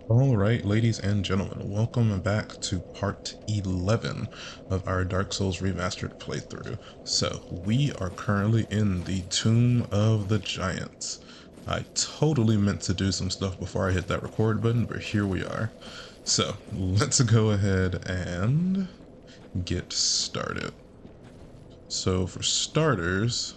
Alright, ladies and gentlemen, welcome back to part 11 of our Dark Souls Remastered playthrough. So, we are currently in the Tomb of the Giants. I totally meant to do some stuff before I hit that record button, but here we are. So, let's go ahead and get started. So, for starters,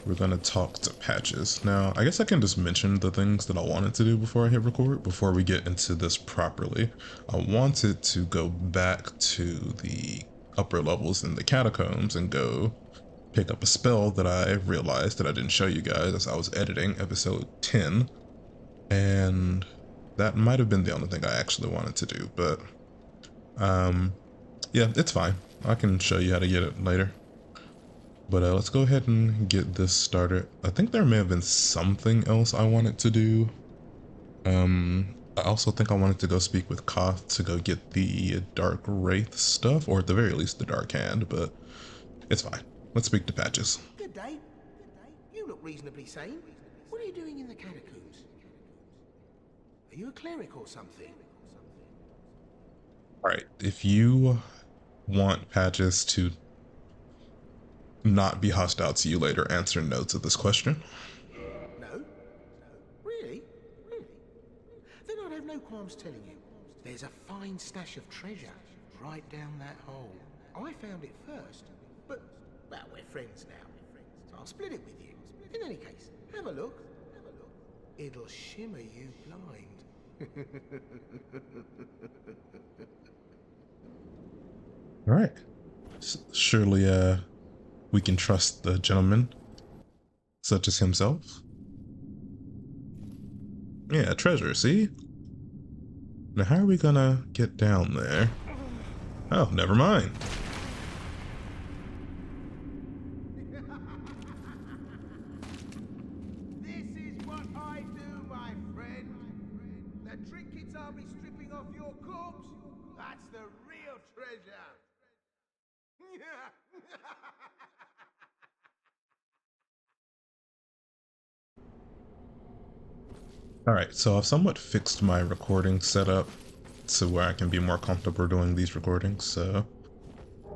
we're gonna talk to Patches. Now, I guess I can just mention the things that I wanted to do before I hit record, before we get into this properly. I wanted to go back to the upper levels in the catacombs and go pick up a spell that I realized that I didn't show you guys as I was editing episode 10. And that might have been the only thing I actually wanted to do, but yeah, it's fine. I can show you how to get it later. But let's go ahead and get this started. I think there may have been something else I wanted to do. I also think I wanted to go speak with Koth to go get the Dark Wraith stuff, or at the very least the Dark Hand, but it's fine. Let's speak to Patches. Good day. You look reasonably sane. What are you doing in the catacombs? Are you a cleric or something? Alright, if you want Patches to not be hostile to you later, answer no to this question. No? Really? Really? Then I'd have no qualms telling you. There's a fine stash of treasure right down that hole. I found it first, but, well, we're friends now. So I'll split it with you. In any case, have a look. It'll shimmer you blind. Alright. Surely, we can trust the gentleman, such as himself. Yeah, treasure, see? Now how are we gonna get down there? Oh, never mind. This is what I do, my friend. The trinkets I'll be stripping off your corpse, that's the real treasure. Alright, so I've somewhat fixed my recording setup to where I can be more comfortable doing these recordings, so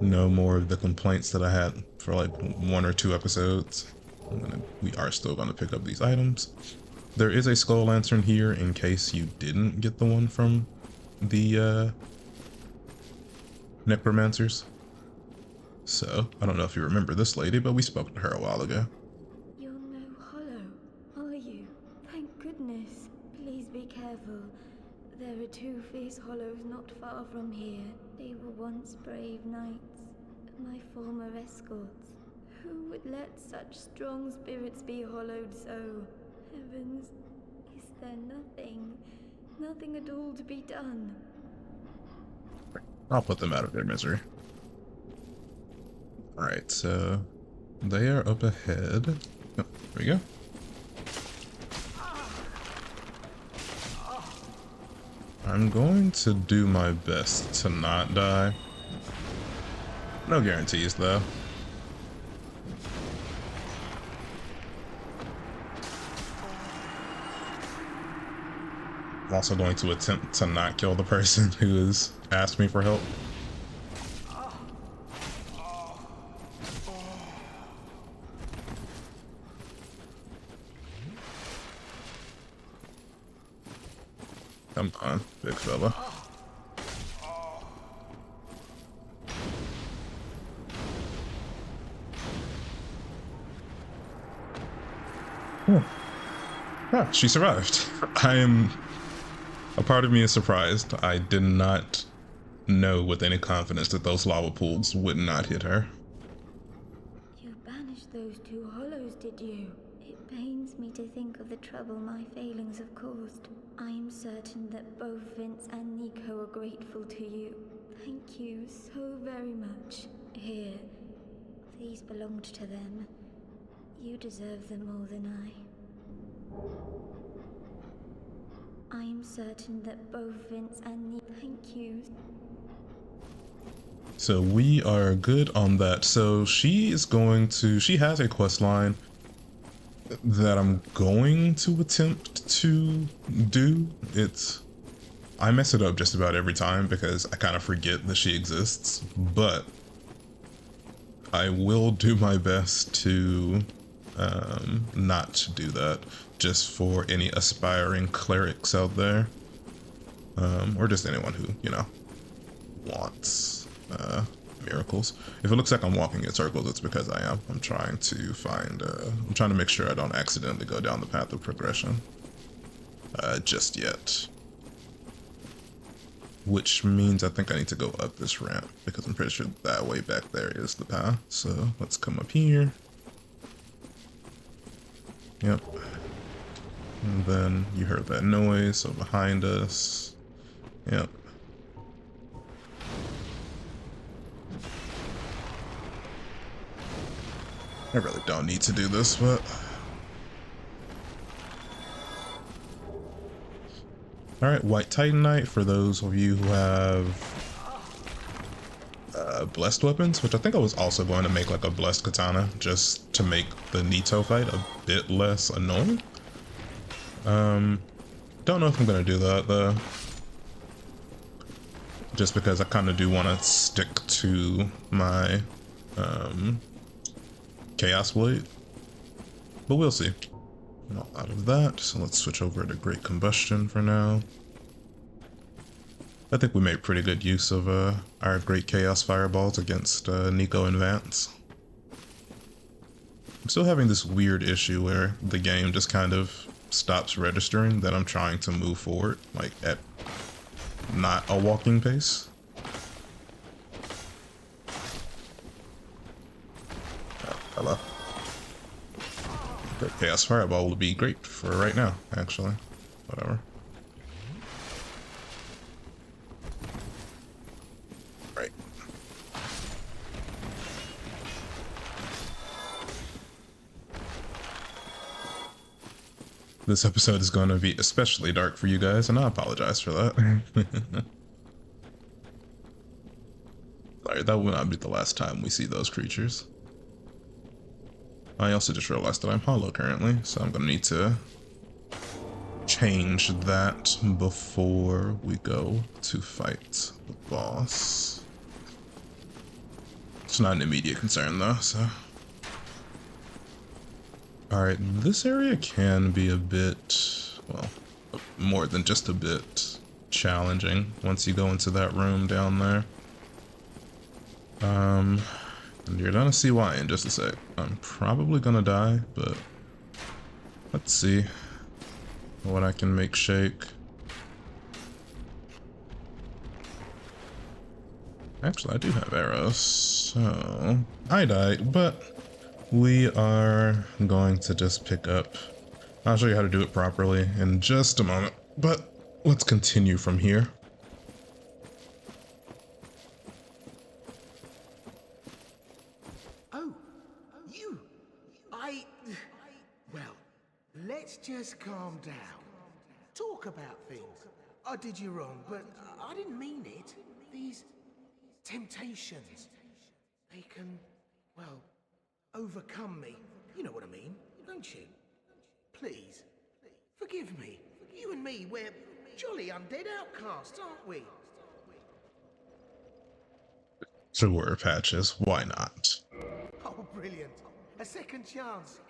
no more of the complaints that I had for like 1 or 2 episodes. We are still gonna pick up these items. There is a skull lantern here in case you didn't get the one from the necromancers. So, I don't know if you remember this lady, but we spoke to her a while ago. You're no hollow, are you? Thank goodness. Please be careful. There are 2 fierce hollows not far from here. They were once brave knights, my former escorts. Who would let such strong spirits be hollowed so? Heavens, is there nothing at all to be done? I'll put them out of their misery. Alright, so they are up ahead. Oh, there we go. I'm going to do my best to not die. No guarantees, though. I'm also going to attempt to not kill the person who has asked me for help. Come on, big fella. Ah, she survived. A part of me is surprised. I did not know with any confidence that those lava pools would not hit her. You banished those 2 hollows, did you? It pains me to think of the trouble my failings have caused. I am certain that both Vince and Nico are grateful to you. Thank you so very much. Here, these belonged to them. You deserve them more than I am certain that both Vince and Nico. Thank you. So we are good on that. So she has a quest line that I'm going to attempt to do. It's I mess it up just about every time because I kind of forget that she exists, but I will do my best to not do that, just for any aspiring clerics out there, or just anyone who, you know, wants miracles. If it looks like I'm walking in circles, it's because I am. I'm trying to find, I'm trying to make sure I don't accidentally go down the path of progression just yet. Which means I think I need to go up this ramp, because I'm pretty sure that way back there is the path. So let's come up here. Yep. And then you heard that noise, so behind us. Yep. I really don't need to do this, but... Alright, White Titanite, for those of you who have blessed weapons, which I think I was also going to make like a blessed katana, just to make the Nito fight a bit less annoying. Don't know if I'm going to do that, though. Just because I kind of do want to stick to my Chaos Blade. But we'll see. Not out of that, so let's switch over to Great Combustion for now. I think we made pretty good use of our Great Chaos Fireballs against Nico and Vance. I'm still having this weird issue where the game just kind of stops registering that I'm trying to move forward, like at not a walking pace. Oh, hello. Great Chaos Fireball would be great for right now, actually. Whatever. Right. This episode is going to be especially dark for you guys, and I apologize for that. Sorry, that will not be the last time we see those creatures. I also just realized that I'm hollow currently, so I'm going to need to change that before we go to fight the boss. It's not an immediate concern though, so... Alright, this area can be a bit, well, more than just a bit challenging once you go into that room down there. And you're gonna see why in just a sec. I'm probably gonna die, but let's see what I can make shake. Actually, I do have arrows, so I died, but we are going to just pick up. I'll show you how to do it properly in just a moment, but let's continue from here. Oh, you! Well, let's just calm down. Talk about things. I did you wrong, but I didn't mean it. These temptations, they can, well, overcome me. You know what I mean, don't you? Please, forgive me. You and me, we're jolly undead outcasts, aren't we? Sure, Patches, why not? Oh, brilliant. A second chance.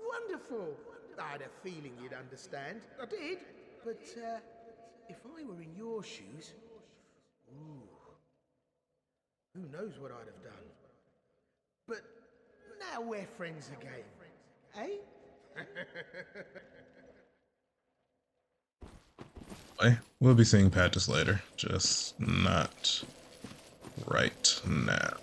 Wonderful. I had a feeling you'd understand. I did. But, if I were in your shoes... Ooh. Who knows what I'd have done. But now we're friends again. Eh? We'll be seeing Patches later, just not right now.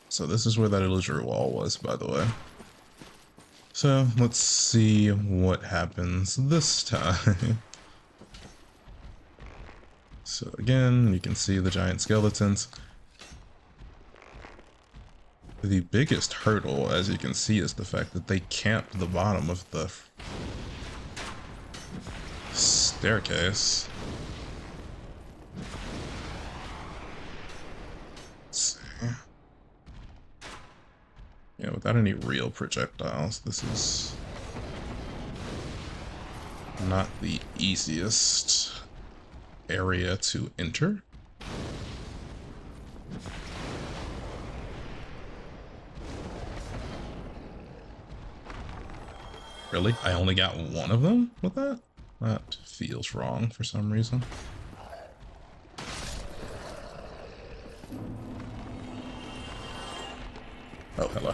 So this is where that illusory wall was, by the way. So let's see what happens this time. So again, you can see the giant skeletons. The biggest hurdle, as you can see, is the fact that they camp the bottom of the staircase. Let's see. Yeah, without any real projectiles, this is not the easiest area to enter. Really? I only got one of them with that? That feels wrong for some reason. Oh, hello.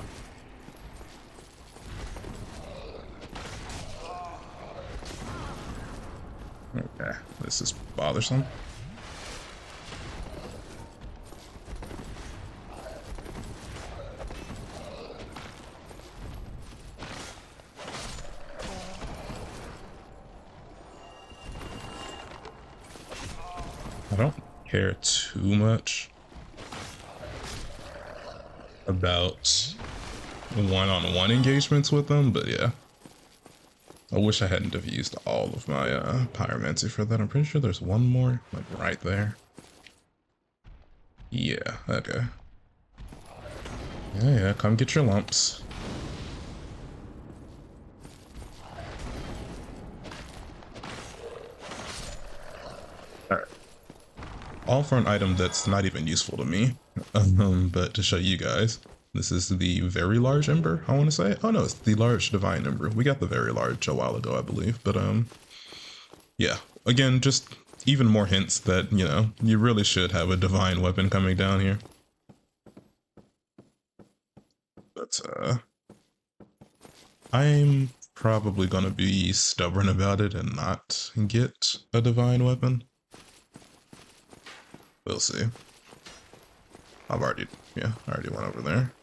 Okay, this is bothersome. I don't care too much about one-on-one engagements with them, but yeah. I wish I hadn't have used all of my pyromancy for that. I'm pretty sure there's one more, like right there. Yeah, okay. Yeah, come get your lumps. Alright. All for an item that's not even useful to me, but to show you guys. This is the very large ember, I want to say. Oh no, it's the large divine ember. We got the very large a while ago, I believe. But yeah. Again, just even more hints that, you know, you really should have a divine weapon coming down here. But I'm probably gonna be stubborn about it and not get a divine weapon. We'll see. I already went over there.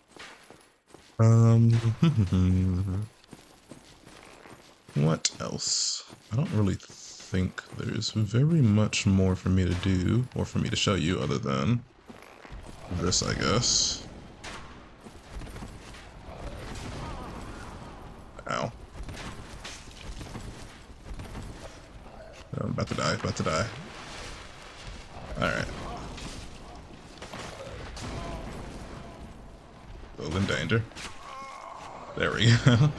What else? I don't really think there's very much more for me to do, or for me to show you, other than this, I guess. Ow. I'm about to die, about to die. Alright. Still in danger. There we go.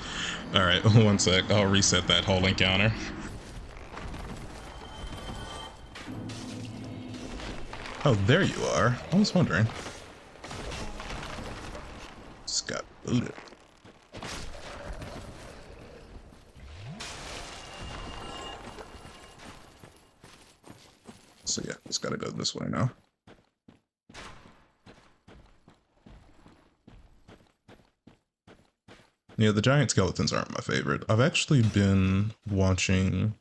Alright, one sec. I'll reset that whole encounter. Oh, there you are. I was wondering. Just got booted. So yeah, just gotta go this way now. Yeah, the giant skeletons aren't my favorite. I've actually been watching,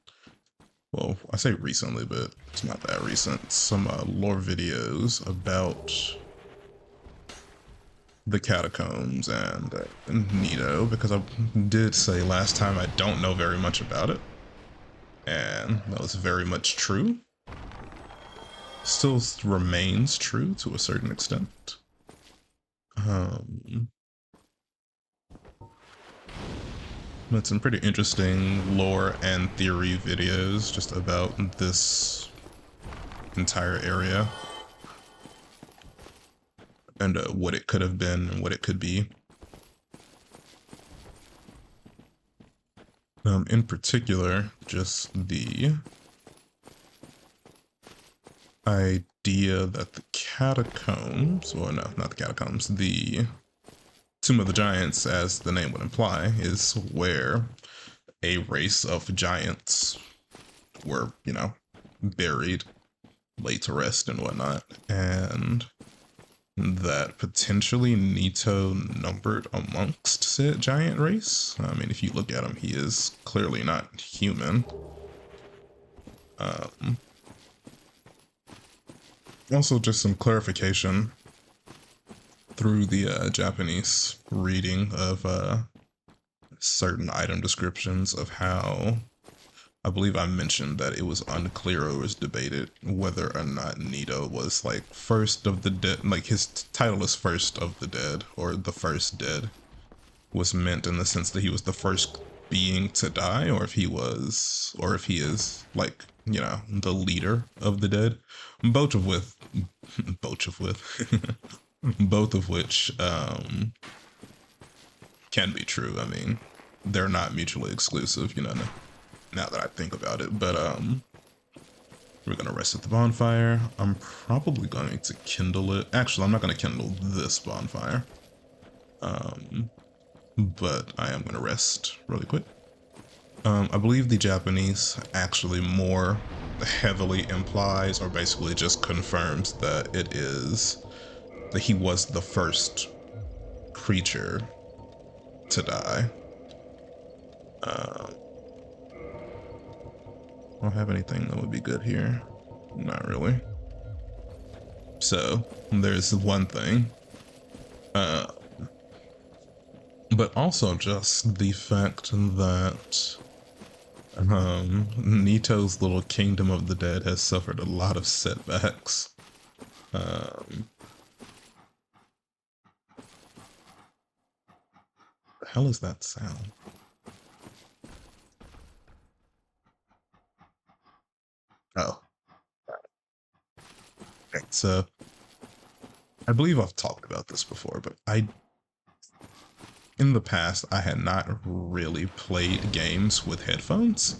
well, I say recently, but it's not that recent, some lore videos about the catacombs and Nito, because I did say last time I don't know very much about it. And that was very much true. Still remains true to a certain extent. But some pretty interesting lore and theory videos just about this entire area. And what it could have been and what it could be. In particular, just the idea that the catacombs, or no, not the catacombs, the Tomb of the Giants, as the name would imply, is where a race of giants were, you know, buried, laid to rest and whatnot, and that potentially Nito numbered amongst said giant race. I mean, if you look at him, he is clearly not human. Also, just some clarification through the Japanese reading of certain item descriptions of how I believe I mentioned that it was unclear or was debated whether or not Nito was like first of the dead, like his title is first of the dead, or the first dead was meant in the sense that he was the first being to die, or if he was, or if he is like, you know, the leader of the dead. Both of with, both of with, both of which can be true. I mean, they're not mutually exclusive, you know, now that I think about it. But we're gonna rest at the bonfire. I'm probably going to kindle it. Actually, I'm not gonna kindle this bonfire. But I am gonna rest really quick. I believe the Japanese actually more heavily implies or basically just confirms that it is that he was the first creature to die. I don't have anything that would be good here. Not really. So there's one thing. But also just the fact that Nito's little kingdom of the dead has suffered a lot of setbacks. The hell is that sound? Oh, okay. So I believe I've talked about this before, but in the past, I had not really played games with headphones.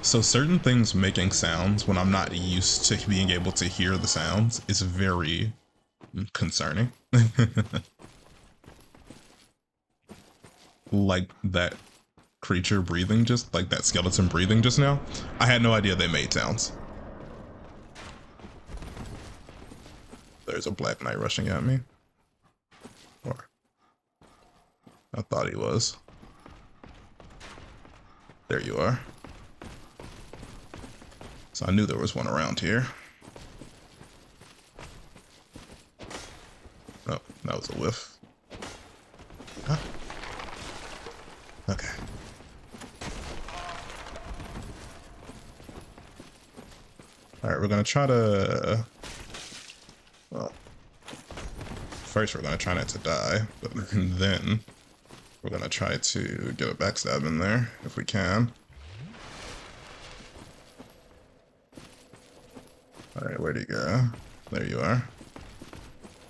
So certain things making sounds when I'm not used to being able to hear the sounds is very concerning. Like that creature breathing just, like that skeleton breathing just now. I had no idea they made sounds. There's a black knight rushing at me. Or I thought he was. There you are. So I knew there was one around here. Oh, that was a whiff. Huh? Okay. Alright, we're gonna try to... Well, first we're gonna try not to die, but then we're gonna try to get a backstab in there, if we can. Alright, where'd he go? There you are.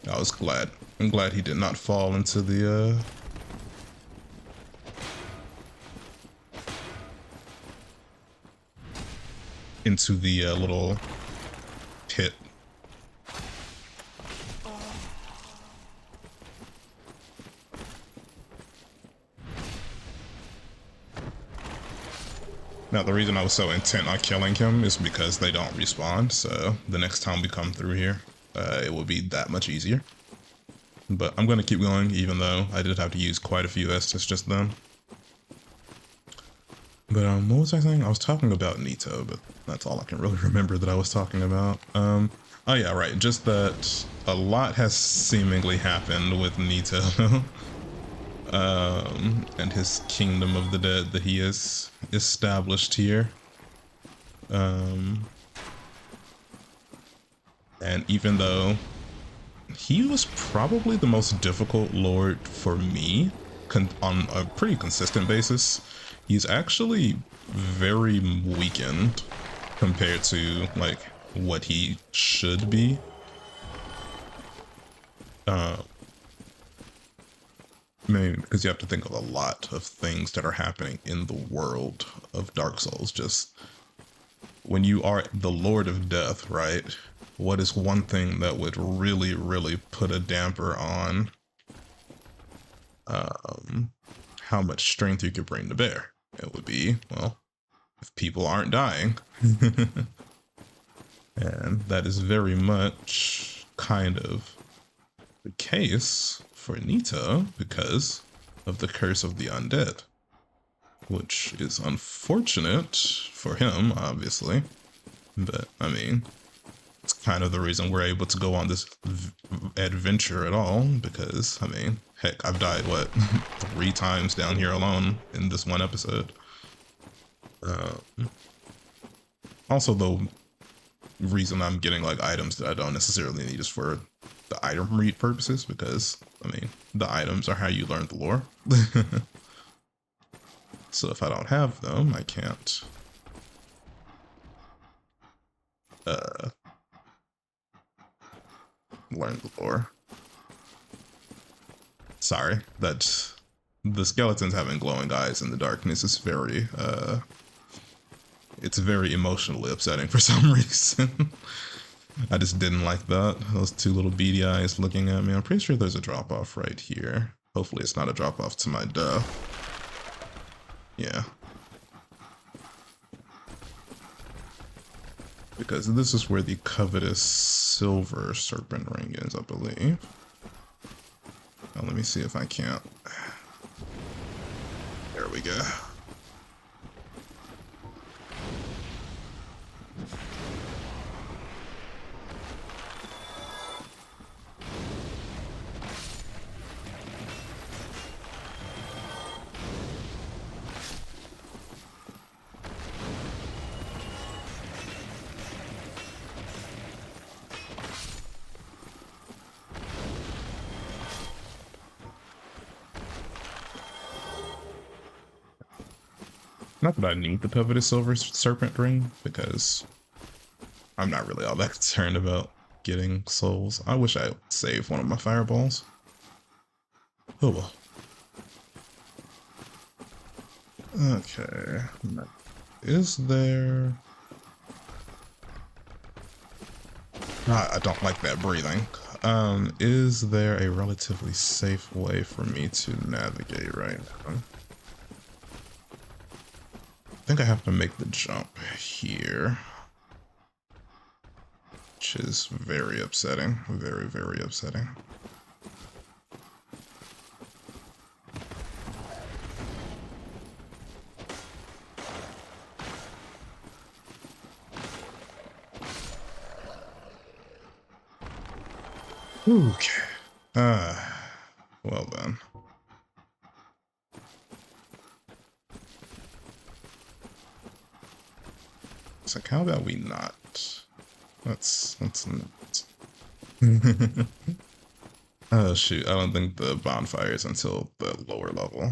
I was glad. I'm glad he did not fall into the, little pit. Now, the reason I was so intent on killing him is because they don't respawn, so the next time we come through here, it will be that much easier. But I'm going to keep going, even though I did have to use quite a few Estus just then. But what was I saying? I was talking about Nito, but that's all I can really remember that I was talking about. Oh yeah, right. Just that a lot has seemingly happened with Nito. And his kingdom of the dead that he has established here. And even though he was probably the most difficult lord for me on a pretty consistent basis, he's actually very weakened compared to like what he should be. Maybe because you have to think of a lot of things that are happening in the world of Dark Souls. Just when you are the Lord of Death, right? What is one thing that would really, really put a damper on how much strength you could bring to bear? It would be, well, if people aren't dying. And that is very much kind of the case for Nito because of the curse of the undead, which is unfortunate for him, obviously. But, I mean, it's kind of the reason we're able to go on this adventure at all, because, I mean, heck, I've died, what, 3 times down here alone in this one episode. Also, the reason I'm getting, like, items that I don't necessarily need is for the item read purposes, because, I mean, the items are how you learn the lore. So if I don't have them, I can't learn the lore. Sorry, that's the skeletons having glowing eyes in the darkness is very, it's very emotionally upsetting for some reason. I just didn't like that. Those two little beady eyes looking at me. I'm pretty sure there's a drop off right here. Hopefully it's not a drop off to my death. Yeah. Because this is where the covetous silver serpent ring is, I believe. Now let me see if I can't. There we go. Not that I need the covetous silver serpent ring, because I'm not really all that concerned about getting souls. I wish I saved one of my fireballs. Oh well. Okay. Is there... I don't like that breathing. Is there a relatively safe way for me to navigate right now? I think I have to make the jump here. Which is very upsetting. Very, very upsetting. Okay. Well then. It's like, how about we not? Let's not. Oh shoot, I don't think the bonfire is until the lower level.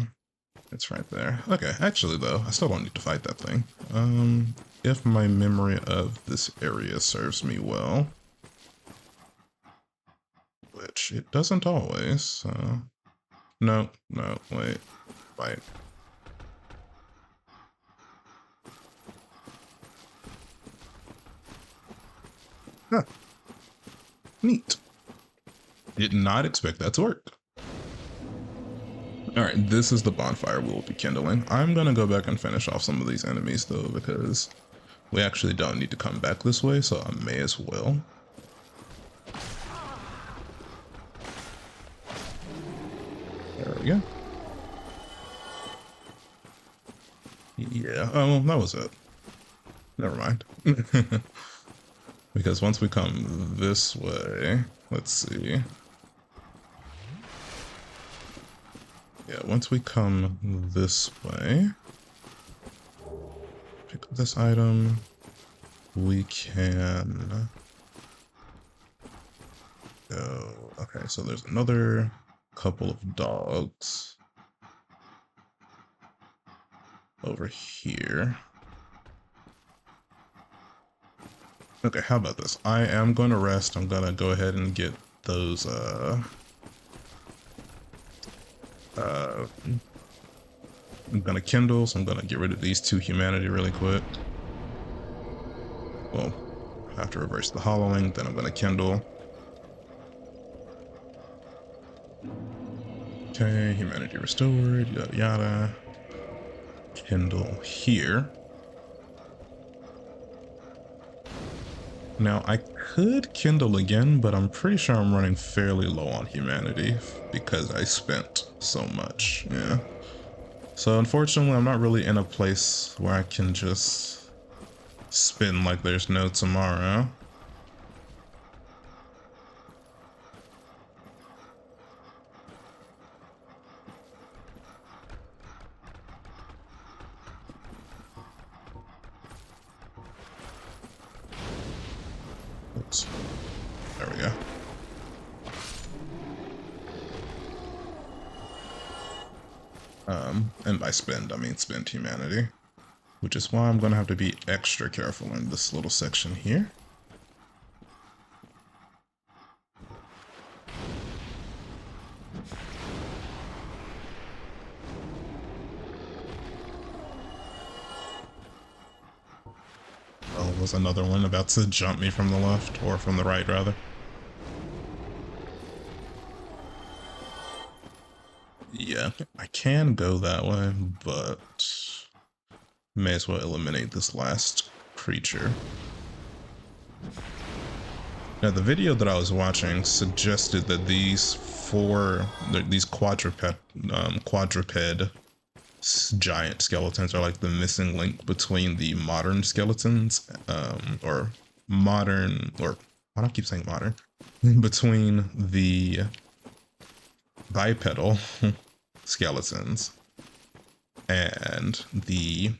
It's right there. Okay, actually though, I still don't need to fight that thing. If my memory of this area serves me well. Which it doesn't always, no, wait, fight. Huh. Neat. Did not expect that to work. Alright, this is the bonfire we will be kindling. I'm gonna go back and finish off some of these enemies though, because we actually don't need to come back this way, so I may as well. There we go. Yeah, oh, that was it. Never mind. Because once we come this way, let's see. Yeah, once we come this way, pick up this item, we can go. Okay, so there's another couple of dogs over here. Okay, how about this? I am going to rest. I'm going to go ahead and get those, I'm going to kindle, so I'm going to get rid of these two humanity really quick. Well, I have to reverse the hollowing, then I'm going to kindle. Okay, humanity restored, yada yada. Kindle here. Now, I could kindle again, but I'm pretty sure I'm running fairly low on humanity because I spent so much, yeah. So unfortunately, I'm not really in a place where I can just spin like there's no tomorrow. Oops. There we go. And by spend, I mean spend humanity. Which is why I'm going to have to be extra careful in this little section here. was another one about to jump me from the left, or from the right, rather. Yeah, I can go that way, but may as well eliminate this last creature. Now, the video that I was watching suggested that these quadruped giant skeletons are like the missing link between the modern skeletons, or why do I keep saying modern? Between the bipedal skeletons and the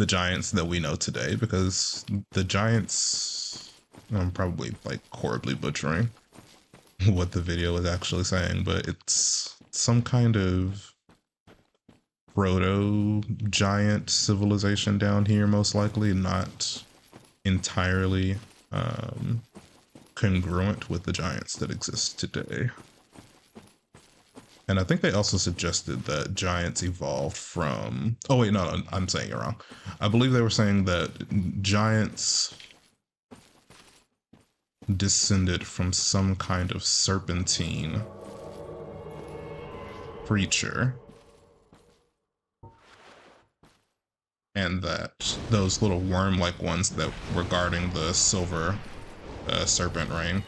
giants that we know today, because the giants, I'm probably like horribly butchering what the video is actually saying, but it's some kind of proto giant civilization down here, most likely not entirely congruent with the giants that exist today. And I think they also suggested that giants evolved from... Oh wait, no, I'm saying it wrong. I believe they were saying that giants descended from some kind of serpentine creature. And that those little worm-like ones that were guarding the silver serpent ring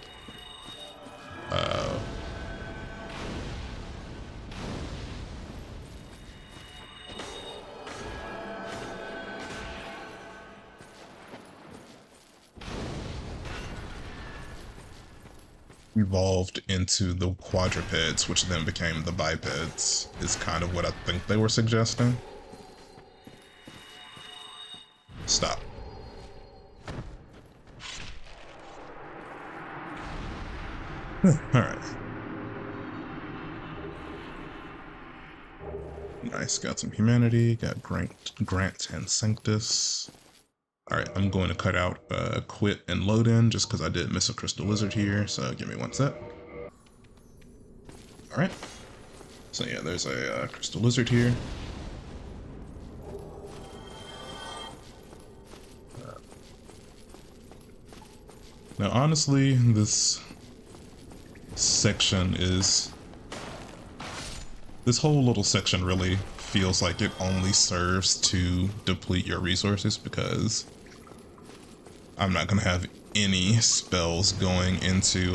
evolved into the quadrupeds, which then became the bipeds, is kind of what I think they were suggesting. Stop. Alright. Nice, got some humanity, got Grant and Sanctus. Alright, I'm going to cut out quit and load in just because I did miss a crystal lizard here, so give me one sec. Alright. So yeah, there's a crystal lizard here. Now honestly, this section is... This whole little section really feels like it only serves to deplete your resources, because I'm not gonna have any spells going into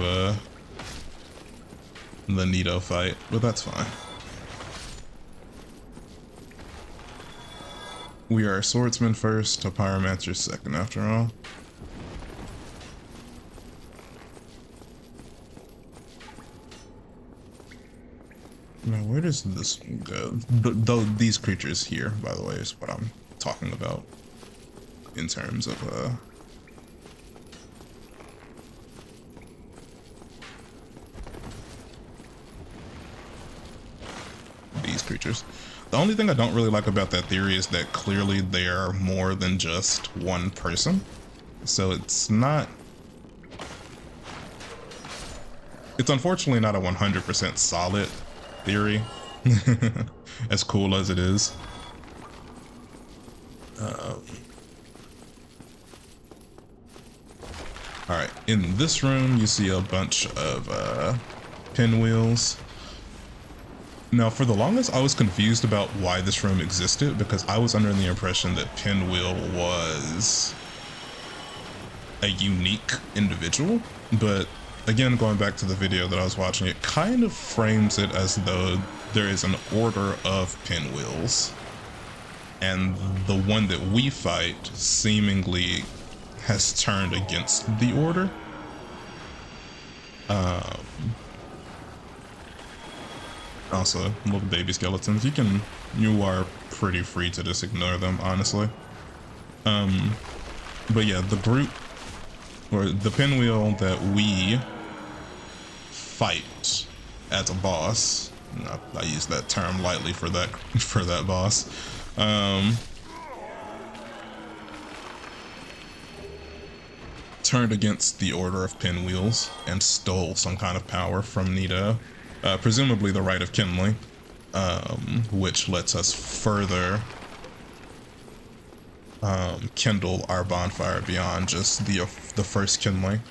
the Nito fight, but that's fine. We are a swordsman first, a pyromancer second, after all. Now, where does this go? Though these creatures here, by the way, is what I'm talking about in terms of these creatures. The only thing I don't really like about that theory is that clearly they are more than just one person. So it's not... It's unfortunately not a 100% solid theory, as cool as it is. Alright, in this room you see a bunch of pinwheels. Now, for the longest I was confused about why this room existed, because I was under the impression that Pinwheel was a unique individual, but again, going back to the video that I was watching, it kind of frames it as though there is an order of pinwheels, and the one that we fight seemingly has turned against the order. Also, little baby skeletons, you are pretty free to just ignore them, honestly. But yeah, the brute, or the pinwheel that we fight as a boss, I use that term lightly for that boss, turned against the order of pinwheels and stole some kind of power from Nito, presumably the right of kindling, which lets us further kindle our bonfire beyond just the first kindling.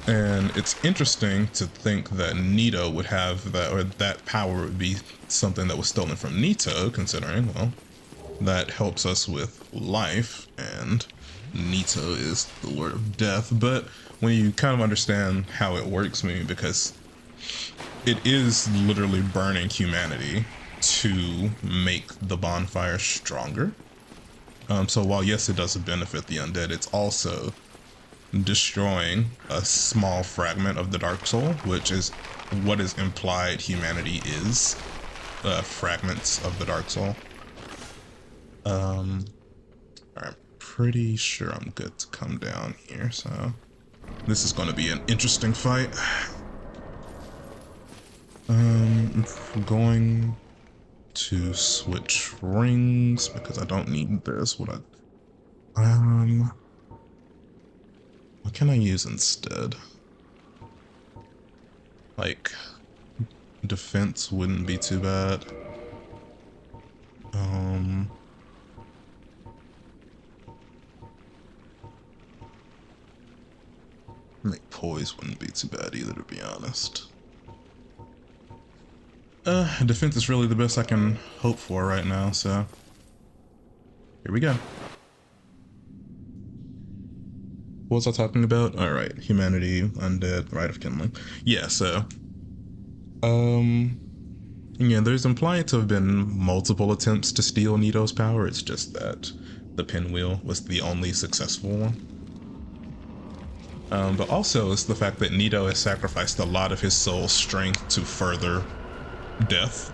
And it's interesting to think that Nito would have that, or that power would be something that was stolen from Nito, considering, well, that helps us with life, and Nito is the Lord of Death. But when you kind of understand how it works, maybe because it is literally burning humanity to make the bonfire stronger. So while yes, it does benefit the undead, it's also destroying a small fragment of the Dark Soul, which is what is implied humanity is, fragments of the Dark Soul. I'm pretty sure I'm good to come down here, so this is going to be an interesting fight. I'm going to switch rings because I don't need this. What can I use instead? Like, defense wouldn't be too bad. Like, poise wouldn't be too bad either, to be honest. Defense is really the best I can hope for right now, so here we go. What was I talking about? Alright, humanity, undead, right of kindling. Yeah, so yeah, there's implied to have been multiple attempts to steal Nito's power. It's just that the pinwheel was the only successful one. But also it's the fact that Nito has sacrificed a lot of his soul strength to further death.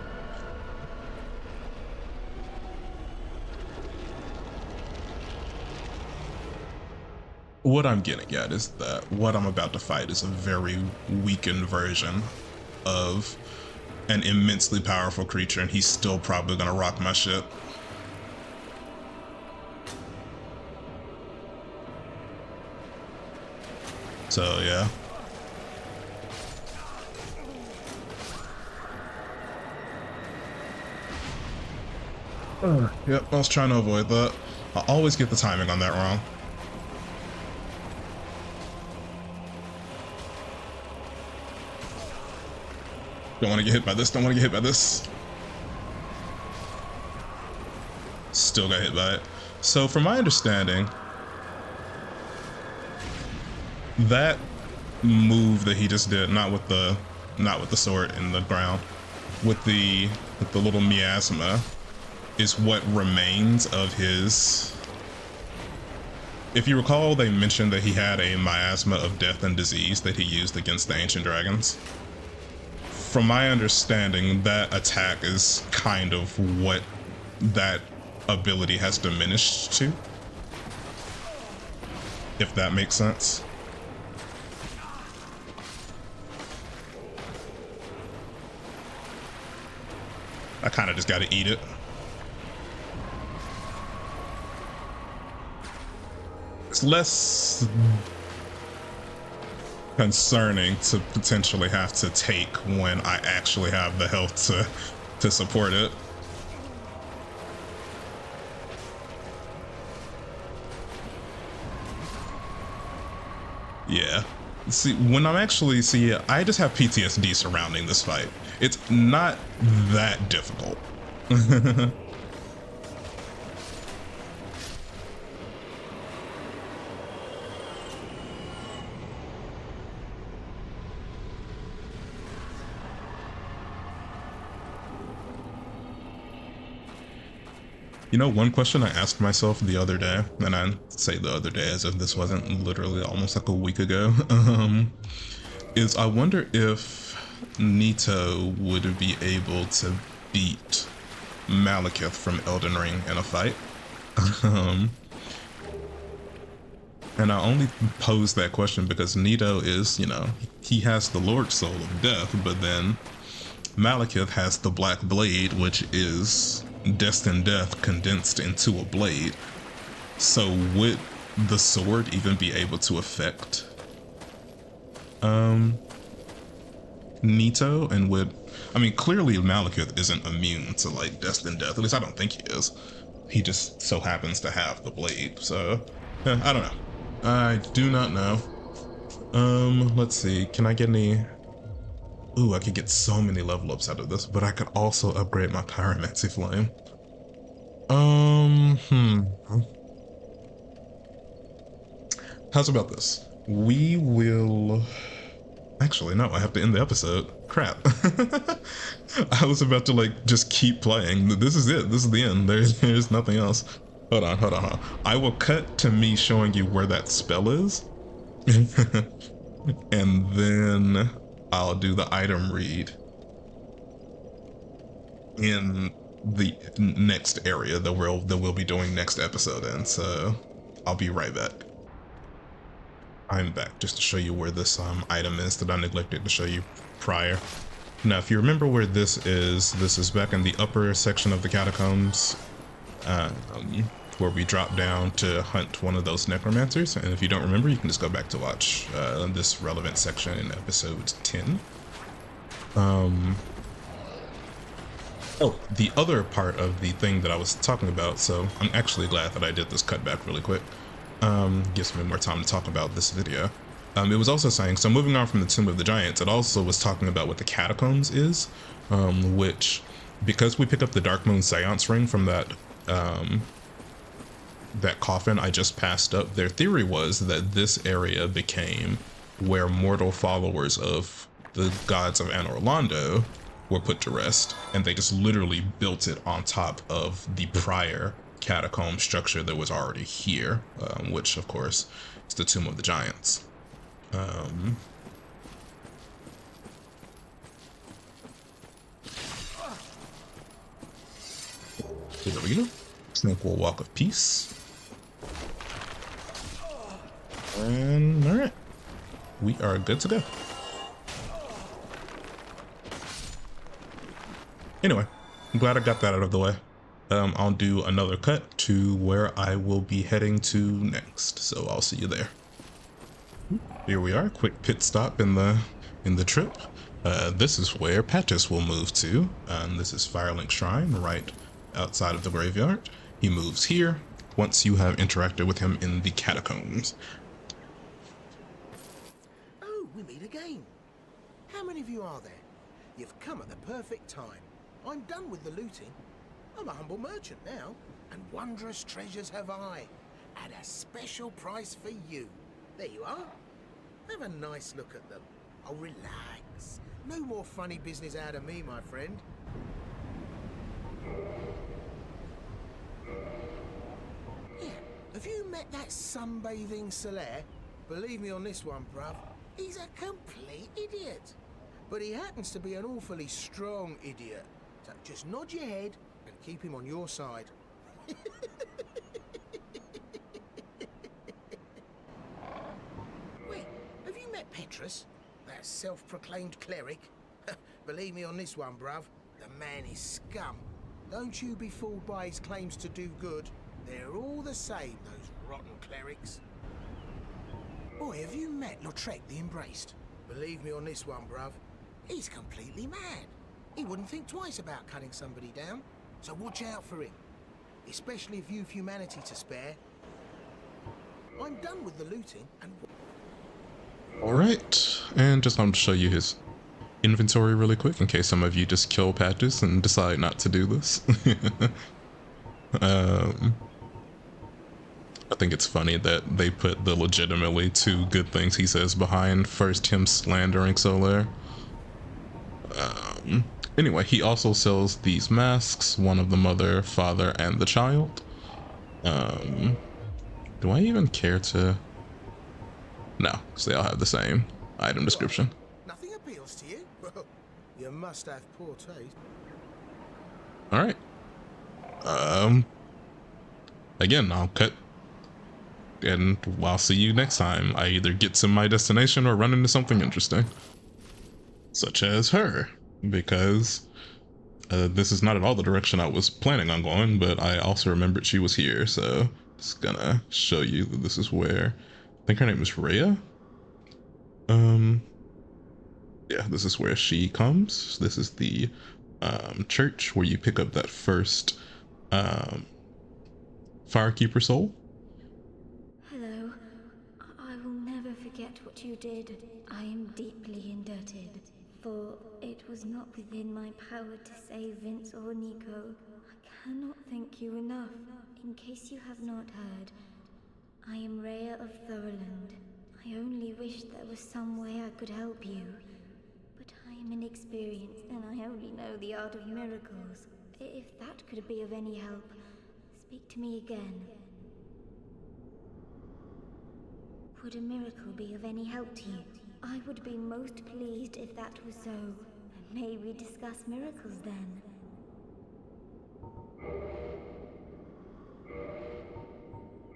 What I'm getting at is that what I'm about to fight is a very weakened version of an immensely powerful creature, and he's still probably gonna rock my shit. So yeah. Yep, I was trying to avoid that. I always get the timing on that wrong. Don't want to get hit by this, don't want to get hit by this. Still got hit by it. So from my understanding, that move that he just did, not with the sword in the ground, with the little miasma, is what remains of his. If you recall, they mentioned that he had a miasma of death and disease that he used against the ancient dragons. From my understanding, that attack is kind of what that ability has diminished to, if that makes sense. I kind of just got to eat it. It's less concerning to potentially have to take when I actually have the health to support it. Yeah. See, when I'm actually, I just have PTSD surrounding this fight. It's not that difficult. You know, one question I asked myself the other day, and I say the other day as if this wasn't literally almost like a week ago, is I wonder if Nito would be able to beat Malekith from Elden Ring in a fight. And I only pose that question because Nito is, you know, he has the Lord Soul of Death, but then Malekith has the Black Blade, which is destined death condensed into a blade. So would the sword even be able to affect Nito? And would, I mean, clearly Malekith isn't immune to like destined death, at least I don't think he is. he just so happens to have the blade. So I don't know. I do not know. Let's see. Can I get any? Ooh, I could get so many level ups out of this, but I could also upgrade my pyromancy flame. Hmm. How's about this? We will. Actually, no, I have to end the episode. Crap. I was about to like just keep playing. This is it. This is the end. There's nothing else. Hold on, hold on, hold on. I will cut to me showing you where that spell is. And then I'll do the item read in the next area that we'll be doing next episode in. So I'll be right back. I'm back just to show you where this item is that I neglected to show you prior. Now, if you remember where this is back in the upper section of the catacombs, where we drop down to hunt one of those necromancers. And if you don't remember, you can just go back to watch this relevant section in episode 10. Oh, the other part of the thing that I was talking about, so I'm actually glad that I did this cutback really quick. Gives me more time to talk about this video. It was also saying, so moving on from the Tomb of the Giants, it also was talking about what the Catacombs is, which, because we picked up the Dark Moon Seance Ring from that coffin I just passed up, their theory was that this area became where mortal followers of the gods of Anor Londo were put to rest, and they just literally built it on top of the prior catacomb structure that was already here, which of course is the Tomb of the Giants. Here we go. Tranquil Walk of Peace. And alright, we are good to go. Anyway, I'm glad I got that out of the way. I'll do another cut to where I will be heading to next, so I'll see you there. Here we are, quick pit stop in the trip. This is where Pattis will move to. This is Firelink Shrine, right outside of the graveyard. He moves here once you have interacted with him in the catacombs. Oh, we meet again. How many of you are there? You've come at the perfect time. I'm done with the looting. I'm a humble merchant now, and wondrous treasures have I, at a special price for you. There you are. Have a nice look at them. Oh, relax. No more funny business out of me, my friend. Yeah, have you met that sunbathing Solaire? Believe me on this one, bruv. He's a complete idiot. But he happens to be an awfully strong idiot. So just nod your head and keep him on your side. Wait, have you met Petrus? That self-proclaimed cleric? Believe me on this one, bruv. The man is scum. Don't you be fooled by his claims to do good. They're all the same, those rotten clerics. Boy, have you met Lautrec the Embraced? Believe me on this one, bruv. He's completely mad. He wouldn't think twice about cutting somebody down. So watch out for him. Especially if you've humanity to spare. I'm done with the looting and... Alright, and just want to show you his inventory really quick in case some of you just kill Pattis and decide not to do this. I think it's funny that they put the legitimately two good things he says behind first him slandering Solaire. Anyway, he also sells these masks, one of the mother, father, and the child. Do I even care to... No, because they all have the same item description. Nothing appeals to you? Well, you must have poor taste. Alright. Again, I'll cut, and I'll see you next time. I either get to my destination or run into something interesting. Such as her, because this is not at all the direction I was planning on going, but I also remembered she was here, so just gonna show you that this is where, I think her name is Rhea? Yeah, this is where she comes. This is the church where you pick up that first Firekeeper soul. Hello. I will never forget what you did. I am deeply indebted, for it was not within my power to save Vince or Nico. I cannot thank you enough. In case you have not heard, I am Rhea of Thoroland. I only wish there was some way I could help you. But I am inexperienced and I only know the art of miracles. If that could be of any help, speak to me again. Would a miracle be of any help to you? I would be most pleased if that was so. May we discuss miracles then?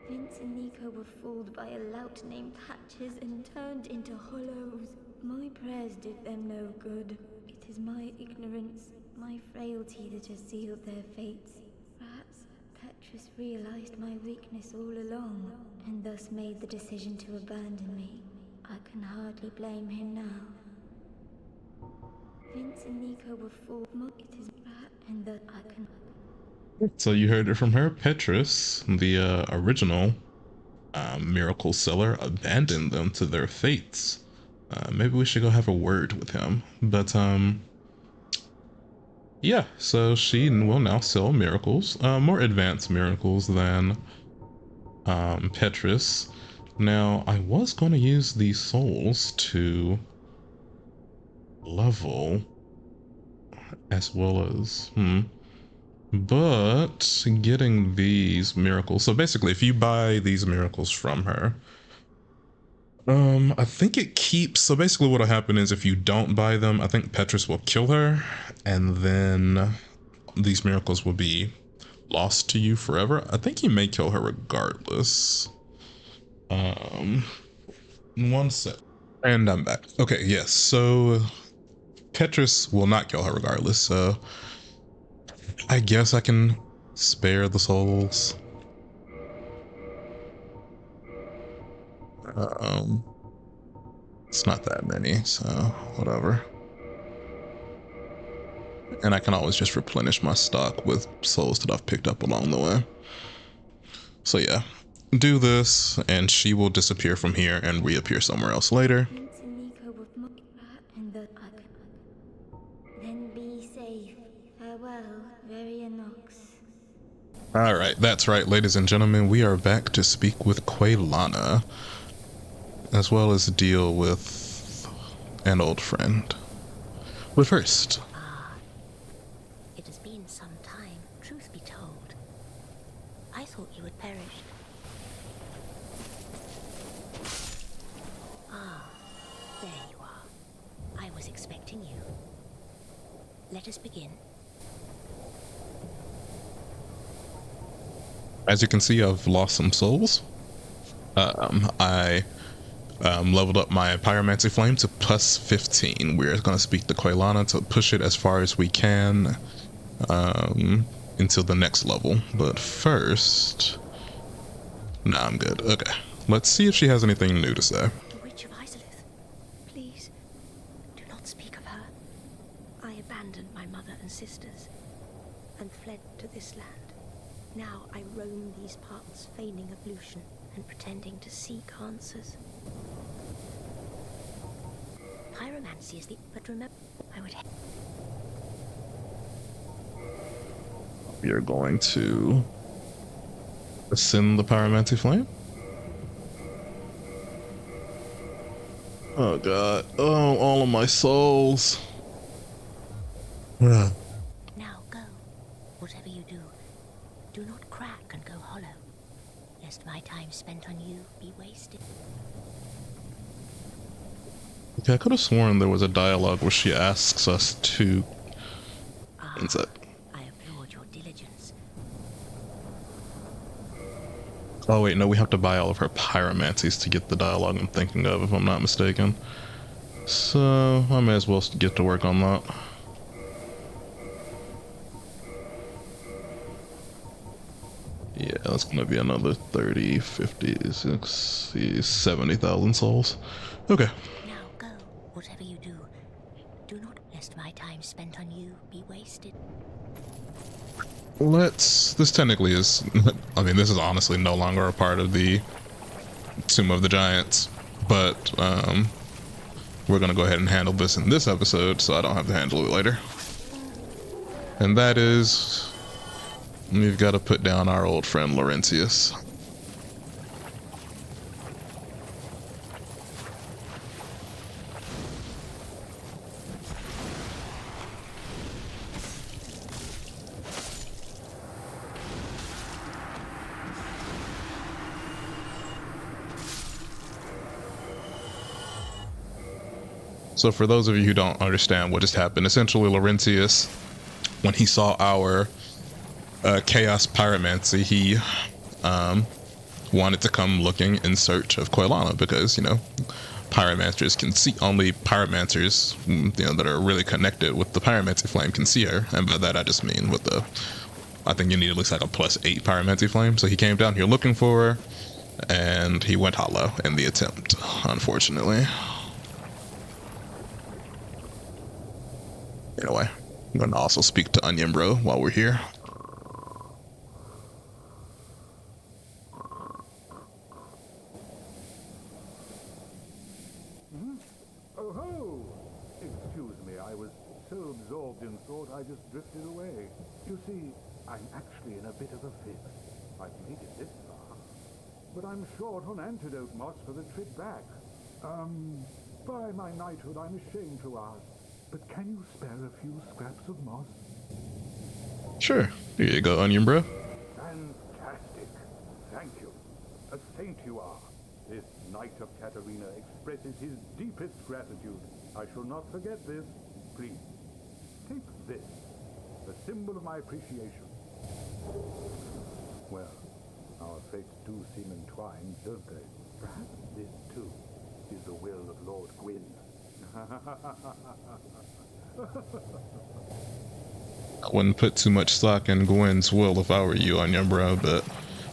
Vince and Nico were fooled by a lout named Patches and turned into hollows. My prayers did them no good. It is my ignorance, my frailty that has sealed their fates. Perhaps Petrus realized my weakness all along, and thus made the decision to abandon me. I can hardly blame him now. Vince and Nico were fooled. It is and that I can. So you heard it from her. Petrus, the original miracle seller, abandoned them to their fates. Maybe we should go have a word with him. But yeah, so she will now sell miracles, more advanced miracles than Petrus. Now, I was going to use these souls to level as well as, but getting these miracles. So basically, if you buy these miracles from her, I think it keeps, so basically what'll happen is if you don't buy them, I think Petrus will kill her, and then these miracles will be lost to you forever. I think he may kill her regardless. One sec. And I'm back. Okay, yes, so Petrus will not kill her regardless, so I guess I can spare the souls. It's not that many, so whatever. And I can always just replenish my stock with souls that I've picked up along the way. So yeah, do this, and she will disappear from here and reappear somewhere else later. Then be safe. Farewell, Verionox. Alright, that's right, ladies and gentlemen, we are back to speak with Quaylana, as well as deal with an old friend. But first, it has been some time, truth be told. I thought you had perished. Ah, there you are. I was expecting you. Let us begin. as you can see, I've lost some souls. I leveled up my pyromancy flame to plus 15. We're going to speak to Quaylana to push it as far as we can until the next level. But first, nah, I'm good. Okay, let's see if she has anything new to say. The Witch of Isolith, please, do not speak of her. I abandoned my mother and sisters and fled to this land. Now I roam these parts, feigning ablution and pretending to seek answers. Pyromancy is the... But remember, I would... We are going to ascend the pyromancy flame. Oh god. Oh, all of my souls. Now go. Whatever you do, do not crack and go hollow, lest my time spent on you be wasted. Okay, I could have sworn there was a dialogue where she asks us to... What's that? I applaud your diligence. Oh wait, no, we have to buy all of her pyromancies to get the dialogue I'm thinking of, if I'm not mistaken. So, I may as well get to work on that. Yeah, that's gonna be another 30, 50, 60, 70,000 souls. Okay. Now go. Whatever you do, do not lest my time spent on you be wasted. This technically is, I mean, this is honestly no longer a part of the Tomb of the Giants, but we're gonna go ahead and handle this in this episode so I don't have to handle it later. And that is, we've got to put down our old friend Laurentius. So for those of you who don't understand what just happened, essentially Laurentius, when he saw our chaos pyromancy, he wanted to come looking in search of Koilana because, you know, pyromancers can see, only pyromancers, you know, that are really connected with the pyromancy flame can see her. And by that I just mean with the, I think you need at least like a +8 pyromancy flame. So he came down here looking for her, and he went hollow in the attempt, unfortunately. Anyway, I'm going to also speak to Onion Bro while we're here. Oh ho! Excuse me, I was so absorbed in thought I just drifted away. You see, I'm actually in a bit of a fix. I've made it this far, but I'm short on antidote moss for the trip back. By my knighthood, I'm ashamed to ask, but can you spare a few scraps of moss? Sure. Here you go, Onion Bro. Fantastic. Thank you. A saint you are. This Knight of Katarina expresses his deepest gratitude. I shall not forget this. Please, take this, a symbol of my appreciation. Well, our fates do seem entwined, don't they? Perhaps this, too, is the will of Lord Gwyn. I wouldn't put too much stock in Gwen's will if I were you, Onion Bro, but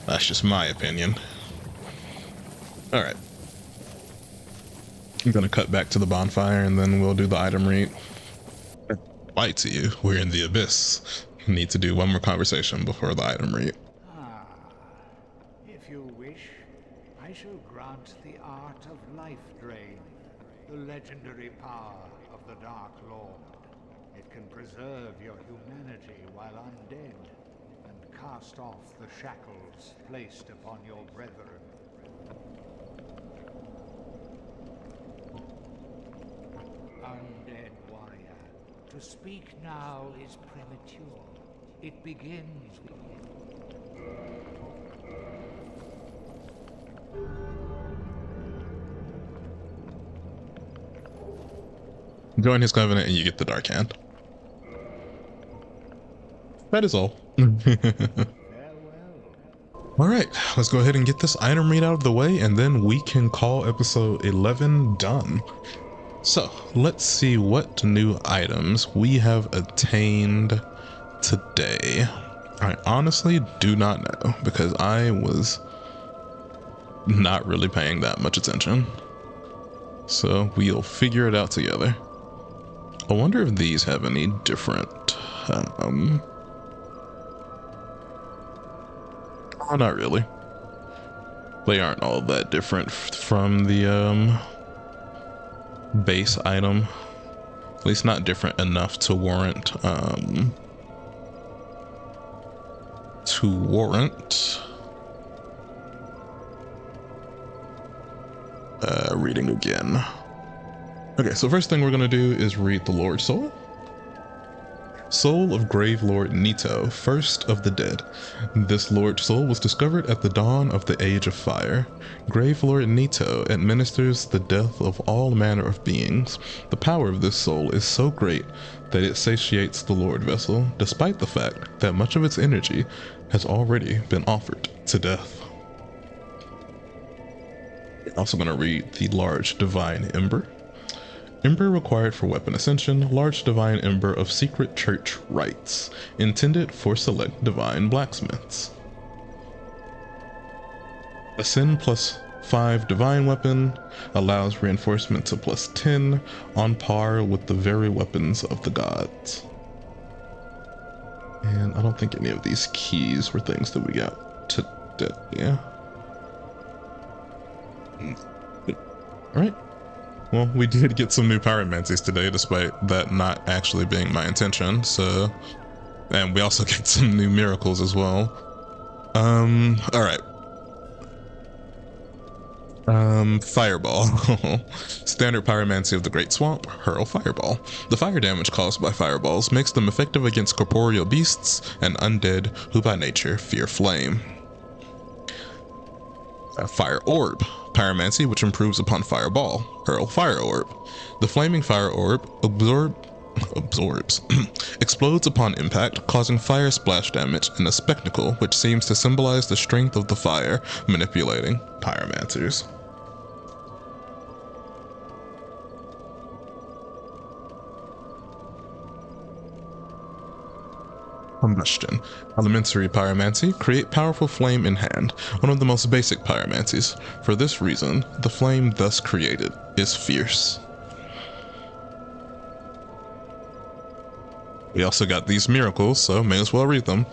that's just my opinion. Alright. I'm gonna cut back to the bonfire and then we'll do the item read. Light to you, we're in the abyss. Need to do one more conversation before the item read. Ah, if you wish, I shall grant the art of life drain, the legendary power of the Dark Lord. It can preserve your humanity while undead, and cast off the shackles placed upon your brethren. Undead warrior, to speak now is premature. It begins with... Join his covenant and you get the Dark Hand. That is all. Alright, let's go ahead and get this item read out of the way and then we can call episode 11 done. So, let's see what new items we have attained today. I honestly do not know because I was not really paying that much attention. So, we'll figure it out together. I wonder if these have any different, oh, not really. They aren't all that different from the, base item. At least not different enough to warrant, reading again. Okay, so first thing we're gonna do is read the Lord Soul. Soul of Grave Lord Nito, first of the dead. This Lord Soul was discovered at the dawn of the Age of Fire. Grave Lord Nito administers the death of all manner of beings. The power of this soul is so great that it satiates the Lord Vessel, despite the fact that much of its energy has already been offered to death. I'm also going to read the Large Divine Ember. Ember required for weapon ascension, large divine ember of secret church rites, intended for select divine blacksmiths. Ascend +5 divine weapon, allows reinforcement to +10, on par with the very weapons of the gods. And I don't think any of these keys were things that we got today. Yeah. Alright. Well, we did get some new pyromancies today, despite that not actually being my intention, so... And we also get some new miracles as well. Alright. Fireball. Standard pyromancy of the Great Swamp, hurl fireball. The fire damage caused by fireballs makes them effective against corporeal beasts and undead who by nature fear flame. Fire orb. Pyromancy which improves upon fireball, hurl fire orb. The flaming fire orb absorbs explodes upon impact, causing fire splash damage in a spectacle which seems to symbolize the strength of the fire manipulating pyromancers. Combustion. Elementary pyromancy, create powerful flame in hand, one of the most basic pyromancies. For this reason, the flame thus created is fierce. We also got these miracles, so may as well read them.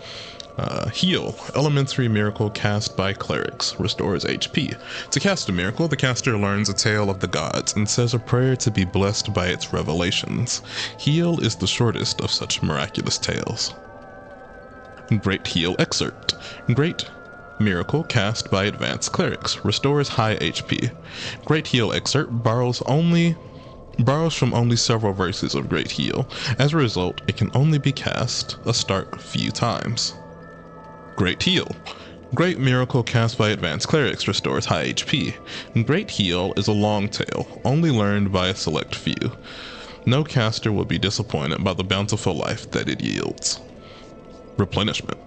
Heal. Elementary miracle cast by clerics. Restores HP. To cast a miracle, the caster learns a tale of the gods and says a prayer to be blessed by its revelations. Heal is the shortest of such miraculous tales. Great Heal Excerpt. Great miracle cast by advanced clerics. Restores high HP. Great Heal Excerpt borrows from only several verses of Great Heal. As a result, it can only be cast a stark few times. Great Heal. Great miracle cast by advanced clerics restores high HP. Great Heal is a long tale, only learned by a select few. No caster will be disappointed by the bountiful life that it yields. Replenishment.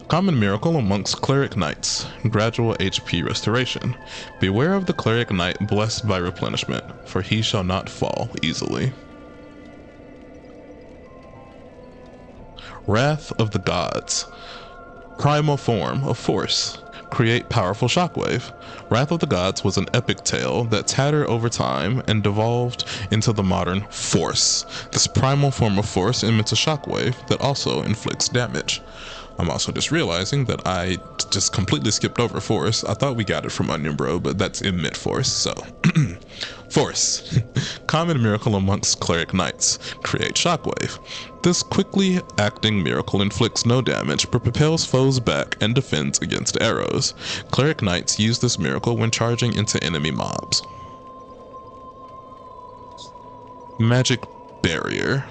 Common miracle amongst cleric knights. Gradual HP restoration. Beware of the cleric knight blessed by replenishment, for he shall not fall easily. Wrath of the Gods. Primal form of force. Create powerful shockwave. Wrath of the Gods was an epic tale that tattered over time and devolved into the modern force. This primal form of force emits a shockwave that also inflicts damage. I'm also just realizing that I just completely skipped over force. I thought we got it from Onion Bro, but that's emit force, so. Force. Common miracle amongst cleric knights. Create shockwave. This quickly acting miracle inflicts no damage, but propels foes back and defends against arrows. Cleric knights use this miracle when charging into enemy mobs. Magic Barrier.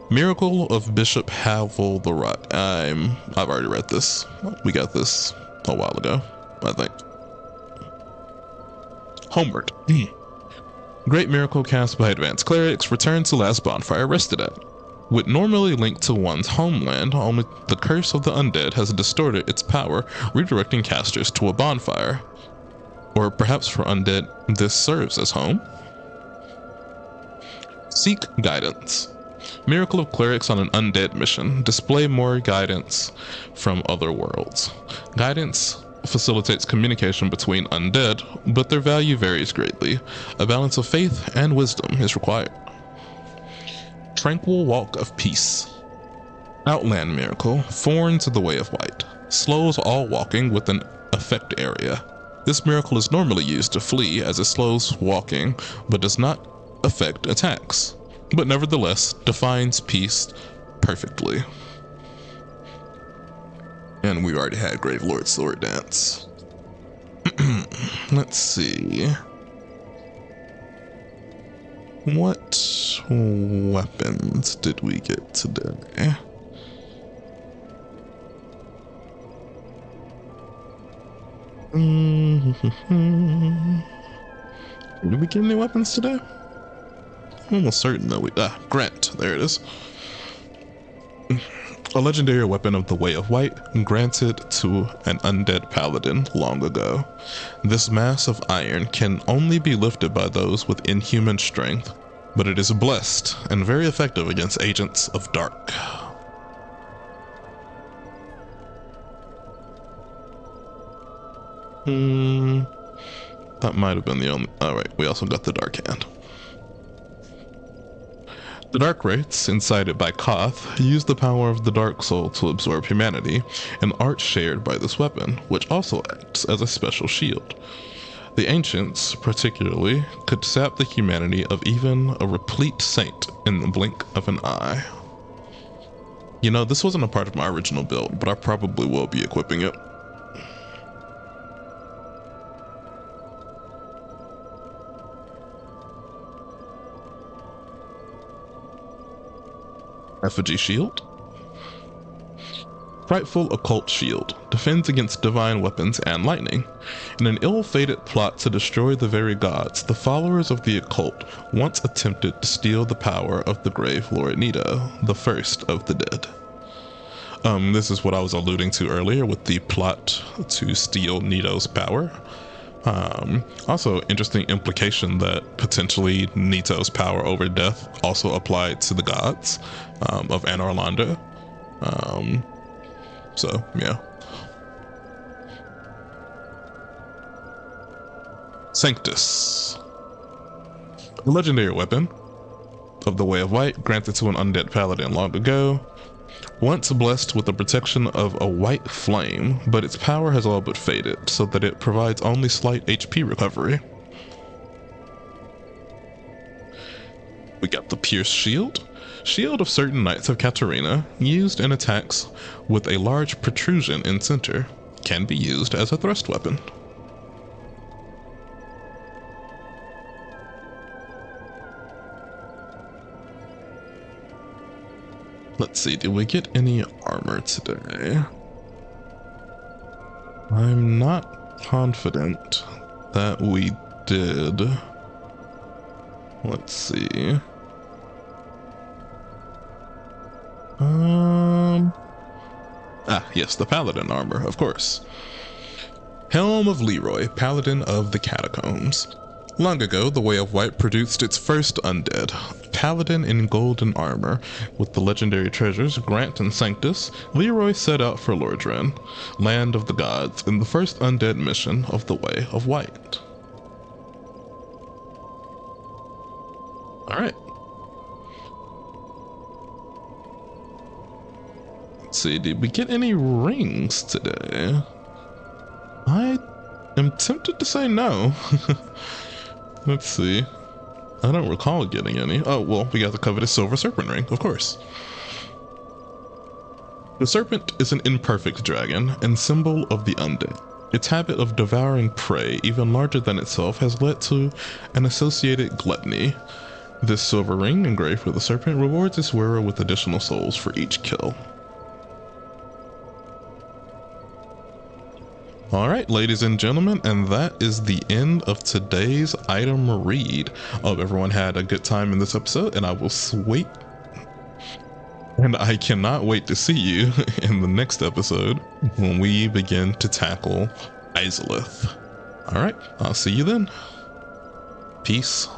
Miracle of Bishop Havel the Rock. I've already read this. We got this a while ago, I think. Homeward. Great miracle cast by advanced clerics. Return to last bonfire rested at. Would normally link to one's homeland, only the curse of the undead has distorted its power, redirecting casters to a bonfire. Or perhaps for undead, this serves as home. Seek guidance. Miracle of clerics on an undead mission. Display more guidance from other worlds. Guidance facilitates communication between undead, but their value varies greatly. A balance of faith and wisdom is required. Tranquil Walk of Peace. Outland miracle. Foreign to the Way of White. Slows all walking with an effect area. This miracle is normally used to flee as it slows walking, but does not affect attacks, but nevertheless defines peace perfectly. And we already had Grave Lord Sword Dance. Let's see. What weapons did we get today? Did we get any weapons today? I'm almost certain that Grant, there it is. A legendary weapon of the Way of White, granted to an undead paladin long ago. This mass of iron can only be lifted by those with inhuman strength, but it is blessed and very effective against agents of dark. That might have been the only... Alright, we also got the Dark Hand. The Dark Wraiths, incited by Koth, use the power of the Dark Soul to absorb humanity, an art shared by this weapon, which also acts as a special shield. The Ancients, particularly, could sap the humanity of even a replete saint in the blink of an eye. You know, this wasn't a part of my original build, but I probably will be equipping it. Effigy Shield. Frightful Occult Shield defends against divine weapons and lightning. In an ill-fated plot to destroy the very gods, the followers of the occult once attempted to steal the power of the grave Lord Nito, the first of the dead. This is what I was alluding to earlier with the plot to steal Nito's power. Also, interesting implication that potentially Nito's power over death also applied to the gods of Anor Londo. So, yeah. Sanctus. A legendary weapon of the Way of White granted to an undead paladin long ago. Once blessed with the protection of a white flame, but its power has all but faded, so that it provides only slight HP recovery. We got the Pierce Shield. Shield of certain Knights of Katarina, used in attacks with a large protrusion in center. Can be used as a thrust weapon. Let's see, did we get any armor today? I'm not confident that we did. Let's see. Yes, the Paladin armor, of course. Helm of Leroy, Paladin of the Catacombs. Long ago, the Way of White produced its first undead, Paladin in golden armor. With the legendary treasures Grant and Sanctus, Leroy set out for Lordran, land of the gods, in the first undead mission of the Way of White. Alright. Let's see, did we get any rings today? I am tempted to say no. Let's see. I don't recall getting any. Oh, well, we got the coveted silver serpent ring, of course. The serpent is an imperfect dragon and symbol of the undead. Its habit of devouring prey, even larger than itself, has led to an associated gluttony. This silver ring, engraved with a serpent, rewards its wearer with additional souls for each kill. Alright, ladies and gentlemen, and that is the end of today's item read. I hope everyone had a good time in this episode, and I cannot wait to see you in the next episode when we begin to tackle Izalith. Alright, I'll see you then. Peace.